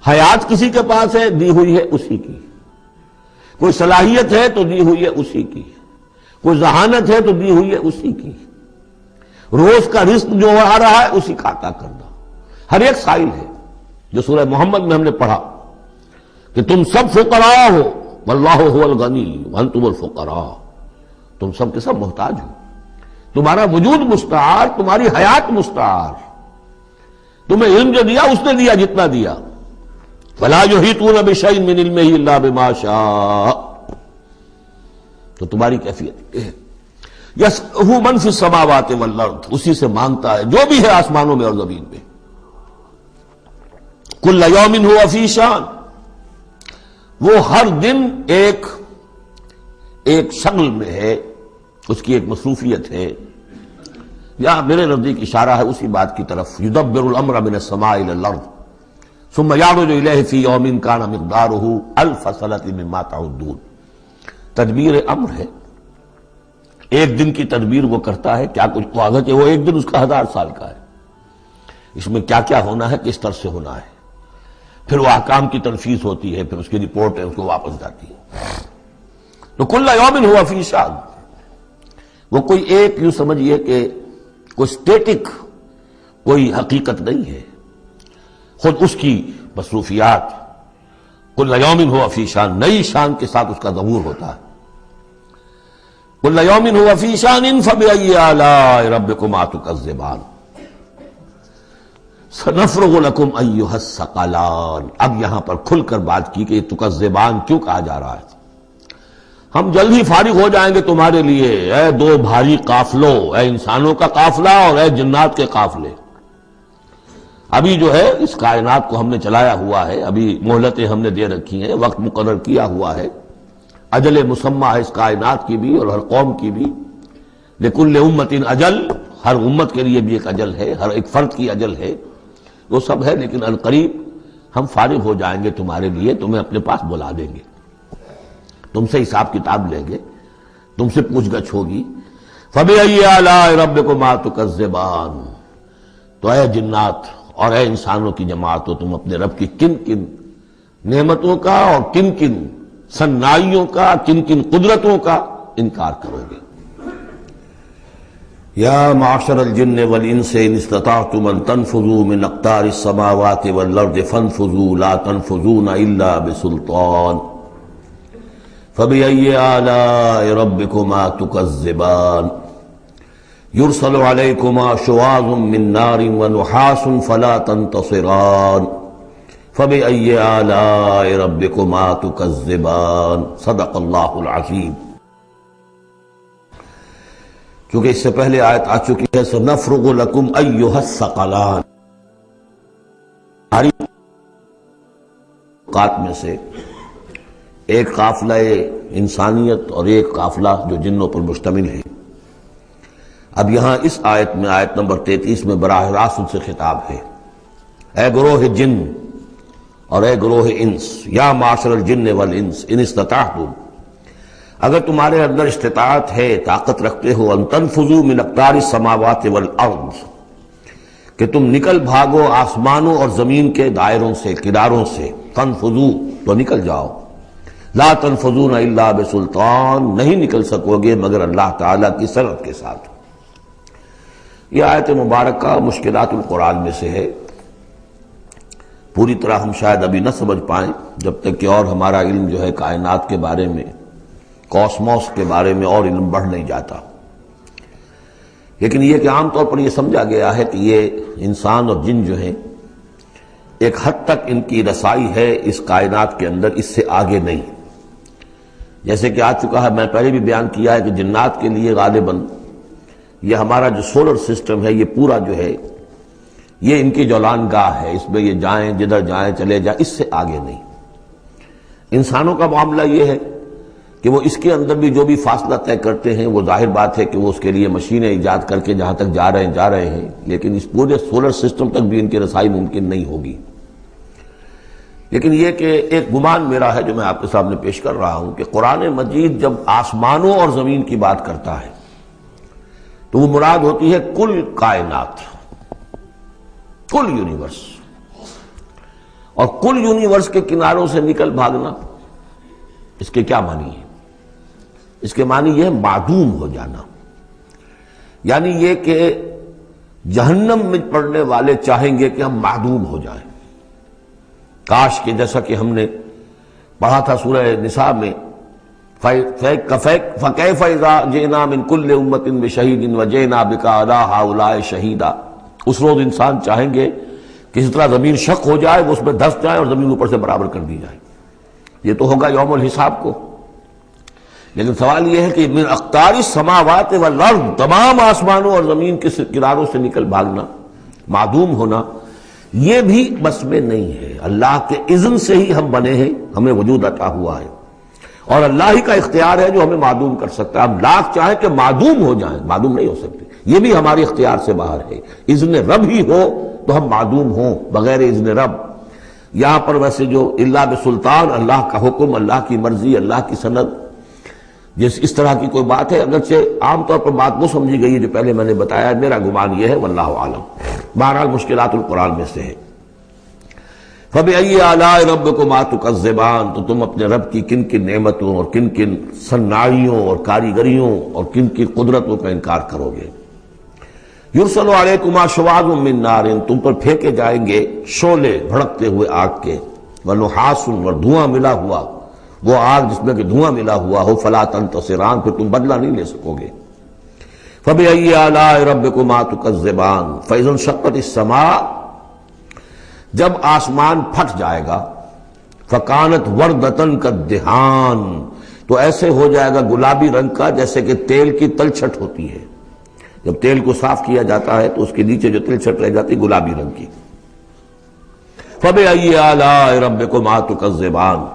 حیات کسی کے پاس ہے دی ہوئی ہے اسی کی، کوئی صلاحیت ہے تو دی ہوئی ہے اسی کی، کوئی ذہانت ہے تو دی ہوئی ہے اسی کی، روز کا رزق جو آ رہا ہے اسی کا عطا کرنا. ہر ایک سائل ہے، جو سورہ محمد میں ہم نے پڑھا کہ تم سب فقراء ہو واللہ هو الغنی وانتم الفقراء، تم سب کے سب محتاج ہو، تمہارا وجود مستعار، تمہاری حیات مستعار، تمہیں علم جو دیا اس نے دیا جتنا دیا. فلا یحیطون بشیء من علمہ الا بما شاء، تو تمہاری کیفیت یہ ہے. یسألہ من فی السماوات والارض، اسی سے مانگتا ہے جو بھی ہے آسمانوں میں اور زمین میں. کل یوم ہوا فی شان، وہ ہر دن ایک شغل میں ہے، اس کی ایک مصروفیت ہے. یا میرے نزدیک اشارہ ہے اسی بات کی طرف، یدبر الامر من السماء الى الارض ثم يعرج الیہ فی یوم کان مقدارہ الف سنۃ مما تعدون. تدبیر امر ہے، ایک دن کی تدبیر وہ کرتا ہے. کیا کچھ واضح کہ وہ ایک دن اس کا 1000 سال کا ہے، اس میں کیا کیا ہونا ہے، کس طرح سے ہونا ہے. پھر وہ احکام کی تنفیذ ہوتی ہے، پھر اس کی رپورٹ ہے، اس کو واپس جاتی ہے. تو کل یوم ہوا فی شان، وہ کوئی ایک یوں سمجھیے کہ کوئی اسٹیٹک کوئی حقیقت نہیں ہے، خود اس کی مصروفیات. کل یوم ہوا فی شان، نئی شان کے ساتھ اس کا ظہور ہوتا ہے. کل یوم ہوا فی شان فبأی آلاء ربکما تکذبان سنفرغ لکم ایھا الثقلان. اب یہاں پر کھل کر بات کی کہ یہ تکذبان کیوں کہا جا رہا ہے. ہم جلد ہی فارغ ہو جائیں گے تمہارے لیے، اے دو بھاری قافلوں، اے انسانوں کا قافلہ اور اے جنات کے قافلے. ابھی جو ہے اس کائنات کو ہم نے چلایا ہوا ہے، ابھی مہلتیں ہم نے دے رکھی ہیں، وقت مقرر کیا ہوا ہے، اجل مسمى ہے اس کائنات کی بھی اور ہر قوم کی بھی. لکل امت اجل، ہر امت کے لیے بھی ایک اجل ہے، ہر ایک فرد کی اجل ہے، وہ سب ہے. لیکن القریب ہم فارغ ہو جائیں گے تمہارے لیے، تمہیں اپنے پاس بلا دیں گے، تم سے حساب کتاب لیں گے، تم سے پوچھ گچھ ہوگی. فبأي آلاء ربكما تكذبان، تو اے جنات اور اے انسانوں کی جماعتوں، تم اپنے رب کی کن کن نعمتوں کا اور کن کن صنائیوں کا، کن کن قدرتوں کا انکار کرو گے. یا معشر الجن والانس ان استطعتم ان تنفذوا من اقطار السماوات والارض فانفذوا لا تنفذون الا بسلطان فبأي آلاء ربكما تكذبان يرسل عليكما شواظ من نار ونحاس فلا تنتصران فبأي آلاء ربكما تكذبان. صدق اللہ العظیم. چونکہ اس سے پہلے آیت آ چکی ہے سنفرغ لکم ایھا الثقلان، ہماری اوقات میں سے ایک قافلہ انسانیت اور ایک قافلہ جو جنوں پر مشتمل ہے۔ اب یہاں اس آیت میں، آیت نمبر 33 میں براہ راست ان سے خطاب ہے، اے گروہ جن اور اے گروہ انس، یا معاشر الجن والانس ان استطعتم، اگر تمہارے اندر استطاعت ہے، طاقت رکھتے ہو، ان تنفذوا من اقطار السماوات والارض، کہ تم نکل بھاگو آسمانوں اور زمین کے دائروں سے، کناروں سے، تنفذوا تو نکل جاؤ، لا تنفذون الا بسلطان، نہیں نکل سکو گے مگر اللہ تعالیٰ کی سرعت کے ساتھ۔ یہ آیت مبارکہ مشکلات القرآن میں سے ہے، پوری طرح ہم شاید ابھی نہ سمجھ پائیں جب تک کہ اور ہمارا علم جو ہے کائنات کے بارے میں، کاسموس کے بارے میں اور علم بڑھ نہیں جاتا۔ لیکن یہ کہ عام طور پر یہ سمجھا گیا ہے کہ یہ انسان اور جن جو ہیں ایک حد تک ان کی رسائی ہے اس کائنات کے اندر، اس سے آگے نہیں۔ جیسے کہ آ چکا ہے، میں پہلے بھی بیان کیا ہے کہ جنات کے لیے غالباً یہ ہمارا جو سولر سسٹم ہے، یہ پورا جو ہے یہ ان کی جولان گاہ ہے، اس میں یہ جائیں جدھر جائیں چلے جائیں، اس سے آگے نہیں۔ انسانوں کا معاملہ یہ ہے کہ وہ اس کے اندر بھی جو بھی فاصلہ طے کرتے ہیں، وہ ظاہر بات ہے کہ وہ اس کے لیے مشینیں ایجاد کر کے جہاں تک جا رہے ہیں، لیکن اس پورے سولر سسٹم تک بھی ان کی رسائی ممکن نہیں ہوگی۔ لیکن یہ کہ ایک گمان میرا ہے جو میں آپ کے سامنے پیش کر رہا ہوں کہ قرآن مجید جب آسمانوں اور زمین کی بات کرتا ہے تو وہ مراد ہوتی ہے کل کائنات، کل یونیورس، اور کل یونیورس کے کناروں سے نکل بھاگنا، اس کے کیا معنی ہے؟ اس کے معنی یہ ہے معدوم ہو جانا، یعنی یہ کہ جہنم میں پڑنے والے چاہیں گے کہ ہم معدوم ہو جائیں۔ کاش کہ جیسا کہ ہم نے پڑھا تھا سورہ نساء میں، فَكَيْفَ إِذَا جِئْنَا مِن كُلِّ أُمَّةٍ بِشَهِيدٍ وَجِئْنَا بِكَ عَلَىٰ هَٰؤُلَاءِ شَهِيدًا۔ اس روز انسان چاہیں گے کہ اس طرح زمین شق ہو جائے، وہ اس میں دھس جائے اور زمین اوپر سے برابر کر دی جائے۔ یہ تو ہوگا یوم الحساب کو۔ لیکن سوال یہ ہے کہ من اقطار السماوات والارض، تمام آسمانوں اور زمین کے کناروں سے نکل بھاگنا، معدوم ہونا، یہ بھی بس میں نہیں ہے۔ اللہ کے اذن سے ہی ہم بنے ہیں، ہمیں وجود عطا ہوا ہے، اور اللہ ہی کا اختیار ہے جو ہمیں معدوم کر سکتا ہے۔ ہم لاکھ چاہیں کہ معدوم ہو جائیں، معدوم نہیں ہو سکتے، یہ بھی ہمارے اختیار سے باہر ہے۔ اذن رب ہی ہو تو ہم معدوم ہوں، بغیر اذن رب۔ یہاں پر ویسے جو اللہ بسلطان، اللہ کا حکم، اللہ کی مرضی، اللہ کی سند، اس طرح کی کوئی بات ہے، اگرچہ عام طور پر بات وہ سمجھی گئی ہے جو پہلے میں نے بتایا، میرا گمان یہ ہے، واللہ عالم۔ بہرحال مشکلات القرآن میں سے ہے۔ فَبِأَيِّ آلَاءِ رَبِّكُمَا تُكَذِّبَانِ، تو تم اپنے رب کی کن کن نعمتوں اور کن کن صناعیوں اور کاریگریوں اور کن کن قدرتوں کا انکار کرو گے۔ یرسل علیکما شواظ من نار، تم پر پھینکے جائیں گے شعلے بھڑکتے ہوئے آگ کے، ونحاس، اور دھواں ملا ہوا، وہ آگ جس میں کہ دھواں ملا ہوا ہو، فلا تنتصران، پھر تم بدلہ نہیں لے سکو گے۔ فبأي آلاء ربكما تكذبان، فإذا انشقت السماء، جب آسمان پھٹ جائے گا، فكانت وردة كالدهان، تو ایسے ہو جائے گا گلابی رنگ کا جیسے کہ تیل کی تلچھٹ ہوتی ہے۔ جب تیل کو صاف کیا جاتا ہے تو اس کے نیچے جو تلچھٹ رہ جاتی گلابی رنگ کی۔ فبأي آلاء ربكما تكذبان،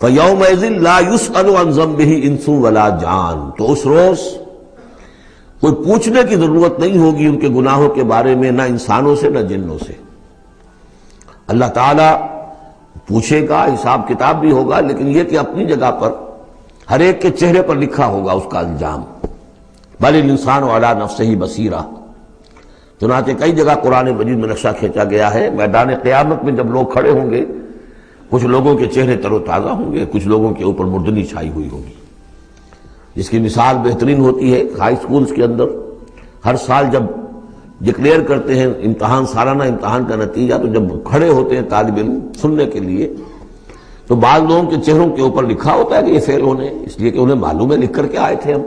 فيومئذ لا يسأل عن ذنبه انس ولا جان، تو اس روز کوئی پوچھنے کی ضرورت نہیں ہوگی ان کے گناہوں کے بارے میں، نہ انسانوں سے نہ جنوں سے۔ اللہ تعالیٰ پوچھے گا، حساب کتاب بھی ہوگا، لیکن یہ کہ اپنی جگہ پر ہر ایک کے چہرے پر لکھا ہوگا اس کا انجام۔ بل الانسان علی نفسہ بصیرہ، چنانچہ کئی جگہ قرآن مجید میں نقشہ کھینچا گیا ہے، میدان قیامت میں جب لوگ کھڑے ہوں گے، کچھ لوگوں کے چہرے تر و تازہ ہوں گے، کچھ لوگوں کے اوپر مردنی چھائی ہوئی ہوگی، جس کی مثال بہترین ہوتی ہے ہائی سکولز کے اندر۔ ہر سال جب ڈکلیئر کرتے ہیں امتحان، سالانہ امتحان کا نتیجہ، تو جب کھڑے ہوتے ہیں طالب علم سننے کے لیے، تو بعض لوگوں کے چہروں کے اوپر لکھا ہوتا ہے کہ یہ فیل ہونے، اس لیے کہ انہیں معلوم ہے لکھ کر کے آئے تھے ہم،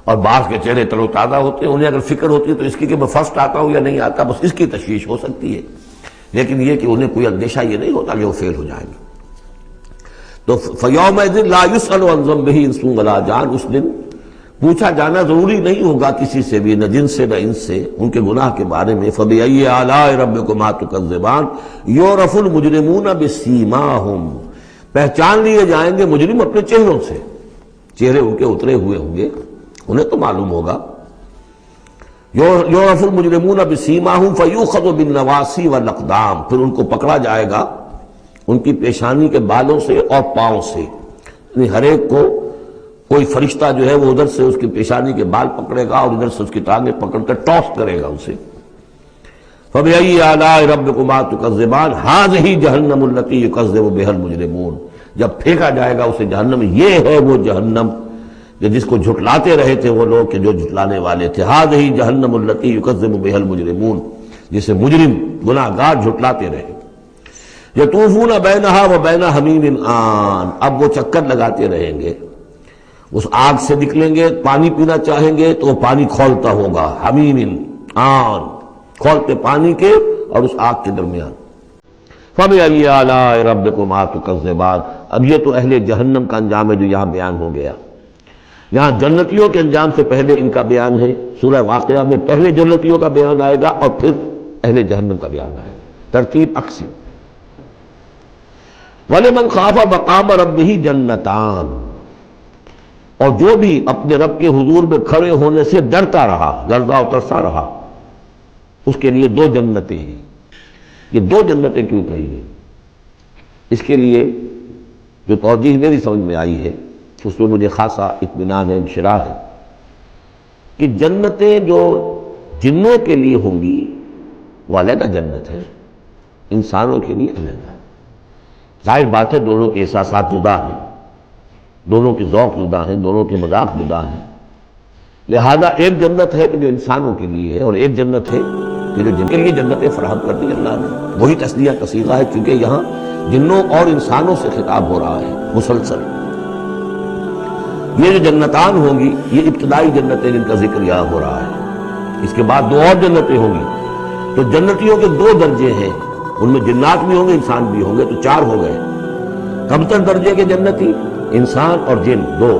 اور بعض کے چہرے تر و تازہ ہوتے ہیں، انہیں اگر فکر ہوتی ہے تو اس کی کہ میں فرسٹ آتا ہوں یا نہیں آتا، بس اس کی تشویش ہو سکتی ہے، لیکن یہ کہ انہیں کوئی اندیشہ یہ نہیں ہوتا کہ وہ فیل ہو جائیں گے۔ تو فَيَوْمَئِذٍ لَا يُسْأَلُ عَنْ ذَنبِهِ انس ولا جان، اس دن پوچھا جانا ضروری نہیں ہوگا کسی سے بھی، نہ جن سے نہ ان سے، ان کے گناہ کے بارے میں۔ فَبِأَيِّ آلَاءِ رَبِّكُمَا تُكَذِّبَانِ، يُعْرَفُ الْمُجْرِمُونَ بِسِیمَاهُمْ، پہچان لیے جائیں گے مجرم اپنے چہروں سے، چہرے ان کے اترے ہوئے ہوں گے، انہیں تو معلوم ہوگا۔ یعرف المجرمون بسیماہم فیؤخذ بالنواصی والاقدام، پھر ان کو پکڑا جائے گا ان کی پیشانی کے بالوں سے اور پاؤں سے، یعنی ہر ایک کو کوئی فرشتہ جو ہے وہ ادھر سے اس کی پیشانی کے بال پکڑے گا اور ادھر سے اس کی ٹانگیں پکڑ کر ٹاس کرے گا اسے۔ فَبِأَيِّ آلَاءِ رَبِّكُمَا تُكَذِّبَانِ هَٰذِهِ جَهَنَّمُ الَّتِي يُكَذِّبُ بِهَا الْمُجْرِمُونَ، جب پھینکا جائے گا اسے جہنم، یہ ہے وہ جہنم کہ جس کو جھٹلاتے رہے تھے وہ لوگ کہ جو جھٹلانے والے تھے، هَٰذِهِ جَهَنَّمُ الَّتِي يُكَذِّبُ بِهَا الْمُجْرِمُونَ، جسے مجرم گناہگار جھٹلاتے رہے۔ يَطُوفُونَ بَيْنَهَا وَبَيْنَ حَمِيمٍ آن، اب وہ چکر لگاتے رہیں گے، اس آگ سے نکلیں گے، پانی پینا چاہیں گے تو وہ پانی کھولتا ہوگا، حمیم آن، کھولتے پانی کے اور اس آگ کے درمیان۔ فَبِأَيِّ آلَاءِ رَبِّكُمَا تُكَذِّبَانِ، اب یہ تو اہل جہنم کا انجام ہے جو یہاں بیان ہو گیا۔ یہاں جنتیوں کے انجام سے پہلے ان کا بیان ہے، سورہ واقعہ میں پہلے جنتیوں کا بیان آئے گا اور پھر اہل جہنم کا بیان آئے گا، ترتیب عکسی۔ وَلِمَنْ خَافَ مَقَامَ رَبِّهِ جَنَّتَانِ، اور جو بھی اپنے رب کے حضور میں کھڑے ہونے سے ڈرتا رہا، ڈرتا اور ترسا رہا، اس کے لیے دو جنتیں ہیں۔ یہ دو جنتیں کیوں کہی ہیں؟ اس کے لیے جو توجیہ میری سمجھ میں آئی ہے اس میں مجھے خاصا اطمینان ہے، انشراح ہے، کہ جنتیں جو جنوں کے لیے ہوں گی وہ علیحدہ جنت ہے، انسانوں کے لیے علیحدہ ہے۔ ظاہر بات ہے دونوں کے احساسات جدا ہیں، دونوں کے ذوق جدا ہیں، دونوں کے مذاق جدا ہیں، لہذا ایک جنت ہے کہ جو انسانوں کے لیے ہے اور ایک جنت ہے کہ جو جن کے لیے جنتیں فراہم کر دی اللہ نے۔ وہی تسلیہ کا صیغہ ہے کیونکہ یہاں جنوں اور انسانوں سے خطاب ہو رہا ہے مسلسل۔ یہ جو جنتان ہوں گی یہ ابتدائی جنتیں جن کا ذکر یہاں ہو رہا ہے، اس کے بعد دو اور جنتیں ہوں گی۔ تو جنتیوں کے دو درجے ہیں، ان میں جنات بھی ہوں گے انسان بھی ہوں گے، تو چار ہو گئے۔ کمتر درجے کے جنتی انسان اور جن دو،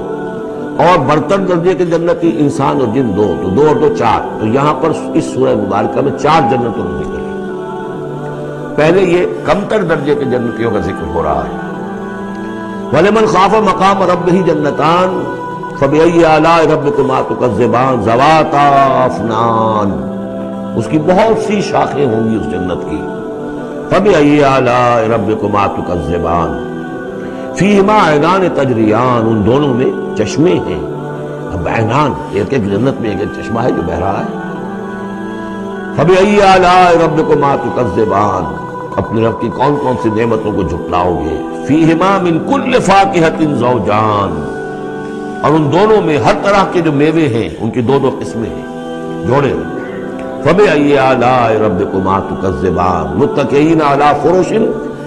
اور برتر درجے کے جنتی انسان اور جن دو، تو دو اور دو چار۔ تو یہاں پر اس سورہ مبارکہ میں چار جنتوں کا ذکر ہے۔ پہلے یہ کمتر درجے کے جنتیوں کا ذکر ہو رہا ہے۔ وَلِمَنْ خَافَ مَقَامَ رَبِّهِ جَنَّتَانِ فَبِأَيِّ آلَاءِ رَبِّكُمَا تُكَذِّبَانِ ذَوَاتَا أَفْنَانٍ، اس کی بہت سی شاخیں ہوں گی اس جنت کی۔ فَبِأَيِّ آلَاءِ رَبِّكُمَا تُكَذِّبَانِ فِيهِمَا عَيْنَانِ تَجْرِيَانِ، ان دونوں میں چشمے ہیں۔ اب عینان، ایک ایک جنت میں ایک ایک چشمہ ہے جو بہہ رہا ہے۔ فَبِأَيِّ آلَاءِ رَبِّكُمَا تُكَذِّبَانِ، اپنے رب کی کون کون سی نعمتوں کو جھٹلاؤ گے۔ فِيهِمَا مِن كُلِّ فَاكِهَةٍ زَوْجَانِ، اور ان دونوں میں ہر طرح کے جو میوے ہیں ان کی دو دو قسمیں ہیں، جوڑے ہیں۔ فَبِأَيِّ آلَاءِ رَبِّكُمَا تُكَذِّبَانِ مُتَّكِئِينَ عَلَىٰ فُرُشٍ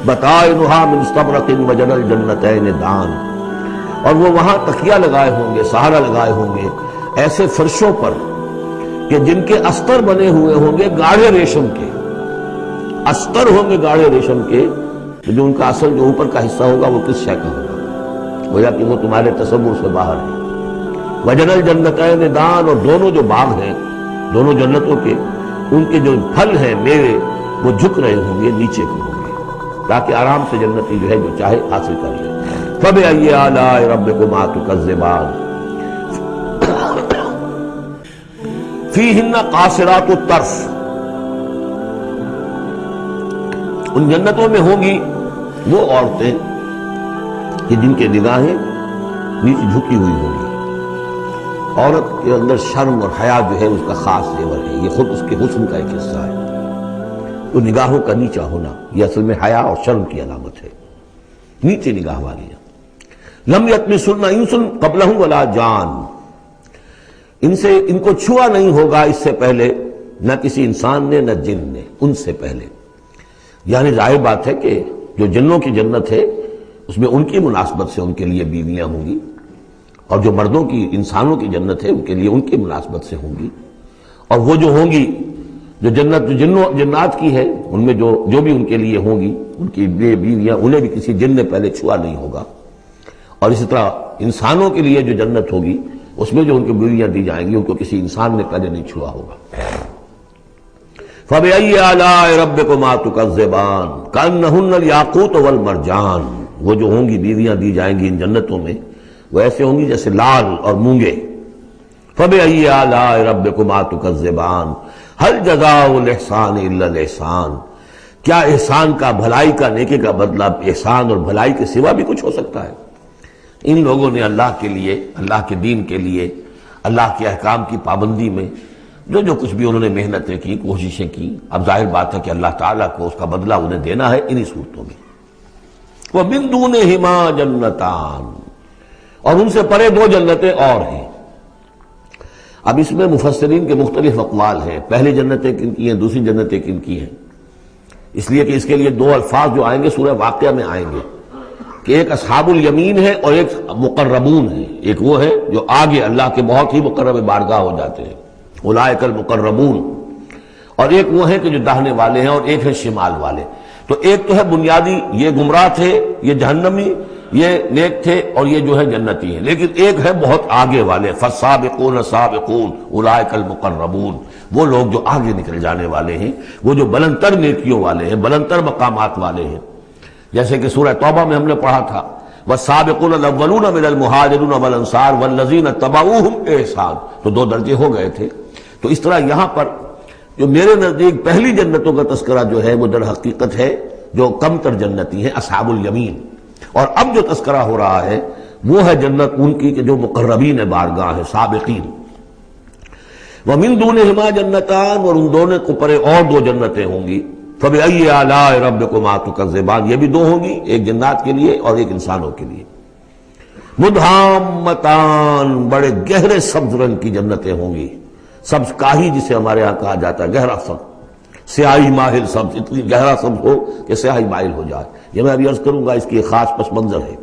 بطائنها من استبرق وجنى الجنتين دان، اور وہ وہاں تکیہ لگائے ہوں گے، سہارا لگائے ہوں گے ایسے فرشوں پر کہ جن کے استر بنے ہوئے ہوں گے گاڑھے ریشم کے، استر ہوں گے گاڑھے ریشم کے، جو ان کا اصل جو اوپر کا حصہ ہوگا وہ کس شے کا ہوگا، گویا کہ وہ تمہارے تصور سے باہر ہے۔ وجنى الجنتين دان، اور دونوں جو باغ ہیں دونوں جنتوں کے، ان کے جو پھل ہیں میوے وہ جھک رہے ہوں گے نیچے کو، تاکہ آرام سے جنتی جو ہے جو چاہے حاصل کر لے۔ فَبِأَيِّ آلَاءِ رَبِّكُمَا تُكَذِّبَانِ فِيهِنَّ قَاصِرَاتُ الطَّرْفِ، ان جنتوں میں ہوں گی وہ عورتیں کہ جن کے نگاہیں نیچے جھکی ہوئی ہوں گی۔ عورت کے اندر شرم اور حیا جو ہے اس کا خاص زیور ہے، یہ خود اس کے حسن کا ایک حصہ ہے۔ تو نگاہوں کا نیچا ہونا یہ اصل میں حیا اور شرم کی علامت ہے، نیچے نگاہ والیاں۔ لم یطمثن انس قبلہم ولا جان، ان کو چھوا نہیں ہوگا اس سے پہلے نہ کسی انسان نے نہ جن نے، ان سے پہلے۔ یعنی ظاہر بات ہے کہ جو جنوں کی جنت ہے اس میں ان کی مناسبت سے ان کے لیے بیویاں ہوں گی، اور جو مردوں کی انسانوں کی جنت ہے ان کے لیے ان کی مناسبت سے ہوں گی، اور وہ جو ہوں گی جو جنت جو جنات کی ہے ان میں جو بھی ان کے لیے ہوں گی ان کی بیویاں انہیں بھی کسی جن نے پہلے چھوا نہیں ہوگا، اور اسی طرح انسانوں کے لیے جو جنت ہوگی اس میں جو ان کی بیویاں دی جائیں گی ان کو کسی انسان نے پہلے نہیں چھوا ہوگا۔ فَبِأَيِّ آلَاءِ رَبِّكُمَا تُكَذِّبَانِ كَأَنَّهُنَّ الْيَاقُوتُ وَالْمَرْجَانُ وہ جو ہوں گی بیویاں دی جائیں گی ان جنتوں میں وہ ایسے ہوں گی جیسے لال اور مونگے. فَبِأَيِّ آلَاءِ رَبِّكُمَا تُكَذِّبَانِ هَلْ جَزَاءُ الْإِحْسَانِ إِلَّا الْإِحْسَانُ. کیا احسان کا، بھلائی کا، نیکی کا بدلہ احسان اور بھلائی کے سوا بھی کچھ ہو سکتا ہے؟ ان لوگوں نے اللہ کے لیے، اللہ کے دین کے لیے، اللہ کے احکام کی پابندی میں جو کچھ بھی انہوں نے محنتیں کی، کوششیں کی، اب ظاہر بات ہے کہ اللہ تعالیٰ کو اس کا بدلہ انہیں دینا ہے انہی صورتوں میں. وَمِن دُونِهِمَا جَنَّتَانِ، اور ان سے پرے دو جنتیں اور ہیں. اب اس میں مفسرین کے مختلف اقوال ہیں، پہلی جنتیں کن کی ہیں، دوسری جنتیں کن کی ہیں. اس لیے کہ اس کے لیے دو الفاظ جو آئیں گے سورہ واقعہ میں آئیں گے کہ ایک اصحاب الیمین ہے اور ایک مقربون ہے. ایک وہ ہے جو آگے اللہ کے بہت ہی مقرب بارگاہ ہو جاتے ہیں، اولئک المقربون، اور ایک وہ ہے کہ جو داہنے والے ہیں اور ایک ہے شمال والے. تو ایک تو ہے بنیادی، یہ گمراہ تھے، یہ جہنمی، یہ نیک تھے، اور یہ جو ہے جنتی ہیں. لیکن ایک ہے بہت آگے والے، فالسابقون سابقون اولئک المقربون، وہ لوگ جو آگے نکل جانے والے ہیں، وہ جو بلندتر نیکیوں والے ہیں، بلندتر مقامات والے ہیں. جیسے کہ سورہ توبہ میں ہم نے پڑھا تھا والسابقون الاولون من المہاجرین والانصار والذین اتبعوہم بإحسان، تو دو درجے ہو گئے تھے. تو اس طرح یہاں پر جو میرے نزدیک پہلی جنتوں کا تذکرہ جو ہے وہ در حقیقت ہے جو کم تر جنتی ہیں، اصحاب الیمین. اور اب جو تذکرہ ہو رہا ہے وہ ہے جنت ان کی کہ جو مقربین بارگاہ ہیں، سابقین. وَمِن دُونِهِمَا جَنَّتَانِ، اور ان دونوں کو پرے اور دو جنتیں ہوں گی. فَبِأَيِّ آلَاءِ رَبِّكُمَا تُكَذِّبَانِ، یہ بھی دو ہوں گی، ایک جنات کے لیے اور ایک انسانوں کے لیے. مُدْحَامَّتَانِ، بڑے گہرے سبز رنگ کی جنتیں ہوں گی. سبز کاہی جسے ہمارے ہاں کہا جاتا ہے، گہرا سبز، سیاہی مائل سبز، اتنی گہرا سبز ہو کہ سیاہی مائل ہو جائے. یہ میں ابھی عرض کروں گا، اس کی ایک خاص پس منظر ہے.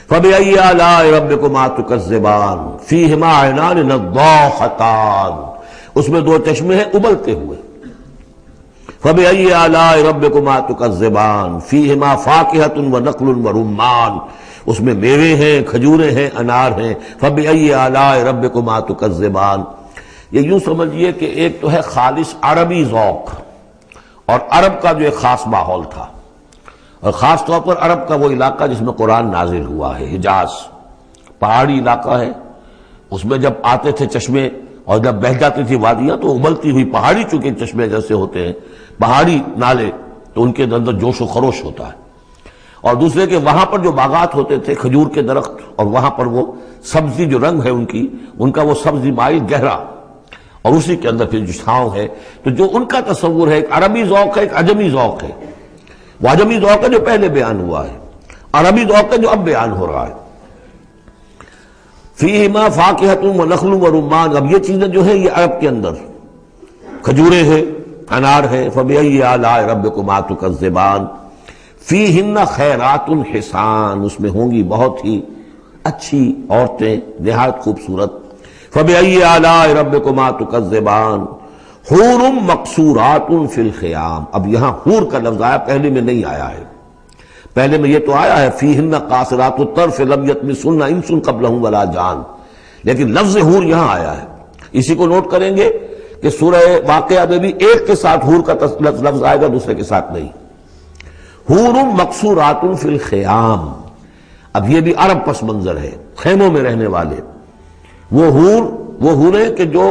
فَبِأَيِّ آلَاءِ رَبِّكُمَا تُكَذِّبَانِ فِيهِمَا عَيْنَانِ نَضَّاخَتَانِ، اس میں دو چشمے ہیں ابلتے ہوئے. فَبِأَيِّ آلَاءِ رَبِّكُمَا تُكَذِّبَانِ فِيهِمَا فَاكِهَةٌ وَنَخْلٌ وَرُمَّانٌ، اس میں میوے ہیں، کھجوریں ہیں، انار ہیں. فَبِأَيِّ آلَاءِ رَبِّكُمَا تُكَذِّبَانِ، یہ یوں سمجھیے کہ ایک تو ہے خالص عربی ذوق اور عرب کا جو ایک خاص ماحول تھا، اور خاص طور پر عرب کا وہ علاقہ جس میں قرآن نازل ہوا ہے، حجاز پہاڑی علاقہ ہے. اس میں جب آتے تھے چشمے اور جب بہہ جاتی تھی وادیاں تو ابلتی ہوئی پہاڑی، چونکہ چشمے جیسے ہوتے ہیں پہاڑی نالے، تو ان کے اندر جوش و خروش ہوتا ہے. اور دوسرے کہ وہاں پر جو باغات ہوتے تھے کھجور کے درخت، اور وہاں پر وہ سبزی جو رنگ ہے ان کا وہ سبزی مائل گہرا، اور اسی کے اندر پھر جو چھاؤں ہے. تو جو ان کا تصور ہے، ایک عربی ذوق ہے، ایک عجمی ذوق ہے. وہ عجمی ذوق ہے جو پہلے بیان ہوا ہے، عربی ذوق ہے جو اب بیان ہو رہا ہے. فیہما فاکہۃ ونخل ورمان، اب یہ چیزیں جو ہیں یہ عرب کے اندر کھجوریں ہیں، انار ہیں. فبأی آلاء ربکما تکذبان فیہن خیرات حسان، اس میں ہوں گی بہت ہی اچھی عورتیں، نہایت خوبصورت. فبأی آلاء ربکما تکذبان حور مقصورات فی الخیام. اب یہاں حور کا لفظ آیا، پہلے میں نہیں آیا ہے. پہلے میں یہ تو آیا ہے فیہن قاصرات الطرف لم یطمثن انس قبلہم ولا جان، لیکن لفظ حور یہاں آیا ہے. اسی کو نوٹ کریں گے کہ سورہ واقعہ میں بھی ایک کے ساتھ حور کا لفظ آئے گا، دوسرے کے ساتھ نہیں. حور مقصورات فی الخیام، اب یہ بھی عرب پس منظر ہے، خیموں میں رہنے والے. وہ حوریں کہ جو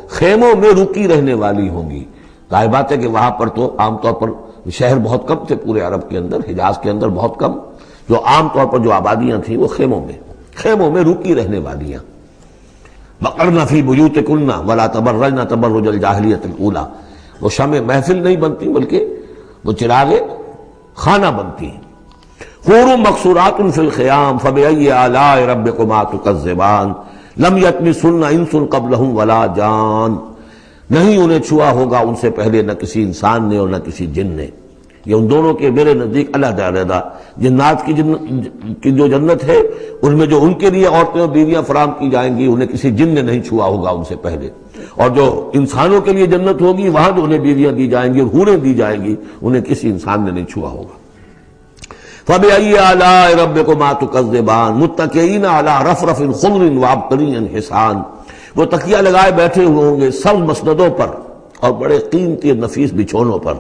خیموں میں رکی رہنے والی ہوں گی. ظاہر بات ہے کہ وہاں پر تو عام طور پر شہر بہت کم تھے پورے عرب کے اندر، حجاز کے اندر بہت کم. جو عام طور پر جو آبادیاں تھیں وہ خیموں میں رکی رہنے والیاں. وقرن فی بیوتکن ولا تبرجن تبرج الجاہلیۃ الاولی، وہ شمع محفل نہیں بنتی بلکہ وہ چراغ خانہ بنتی ہیں. حور مقصورات فی الخیام فبأی آلاء ربکما تکذبان لم یطمثن انس قبلہم ولا جان، نہیں انہیں چھوا ہوگا ان سے پہلے نہ کسی انسان نے اور نہ کسی جن نے. یہ ان دونوں کے میرے نزدیک علیحدہ علیحدہ. جنات کی جو جنت ہے ان میں جو ان کے لیے عورتیں اور بیویاں فراہم کی جائیں گی انہیں کسی جن نے نہیں چھوا ہوگا ان سے پہلے، اور جو انسانوں کے لیے جنت ہوگی وہاں جو انہیں بیویاں دی جائیں گی اور حوریں دی جائیں گی انہیں کسی انسان نے نہیں چھوا ہوگا. فبأی آلاء ربکما تکذبان متکئین علی رفرف خضر وعبقری حسان، وہ تکیہ لگائے بیٹھے ہوئے ہوں گے سبز مسندوں پر اور بڑے قیمتی نفیس بچھونوں پر.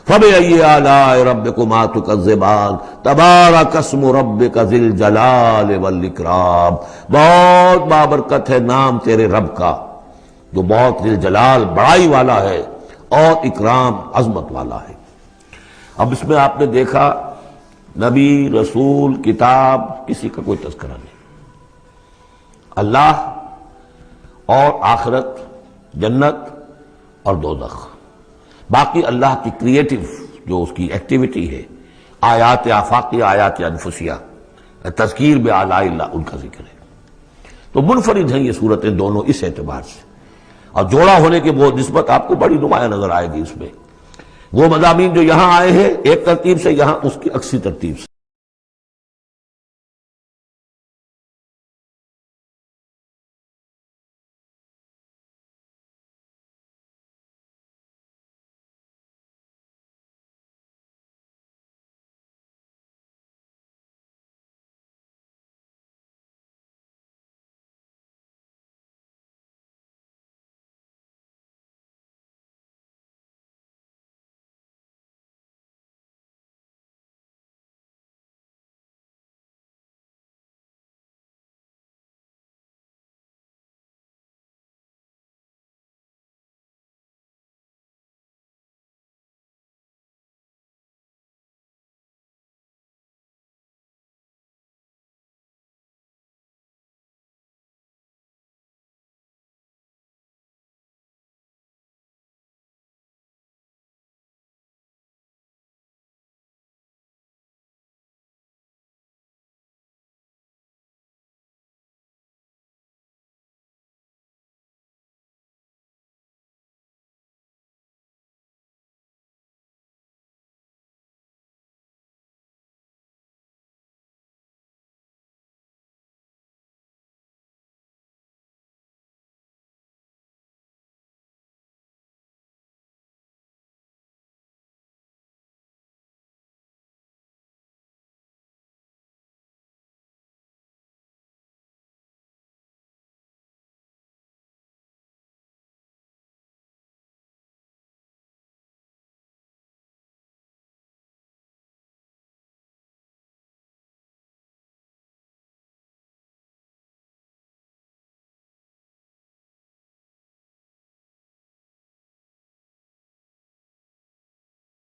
فَبِأَيِّ آلَاءِ رَبِّكُمَا تُكَذِّبَانِ تَبَارَكَ اسْمُ رَبِّكَ ذِی الجلال والإکرام، بہت بابرکت ہے نام تیرے رب کا جو بہت ذی الجلال بڑائی والا ہے اور اکرام عظمت والا ہے۔ اب اس میں آپ نے دیکھا نبی، رسول، کتاب، کسی کا کوئی تذکرہ نہیں، اللہ اور آخرت، جنت اور دوزخ، باقی اللہ کی کریٹو جو اس کی ایکٹیویٹی ہے، آیات آفاقیہ، آیات انفسیہ، تذکیر بآلاء اللہ، ان کا ذکر ہے۔ تو منفرد ہیں یہ صورتیں دونوں اس اعتبار سے، اور جوڑا ہونے کے وہ نسبت آپ کو بڑی نمایاں نظر آئے گی اس میں۔ وہ مضامین جو یہاں آئے ہیں ایک ترتیب سے، یہاں اس کی عکسی ترتیب سے۔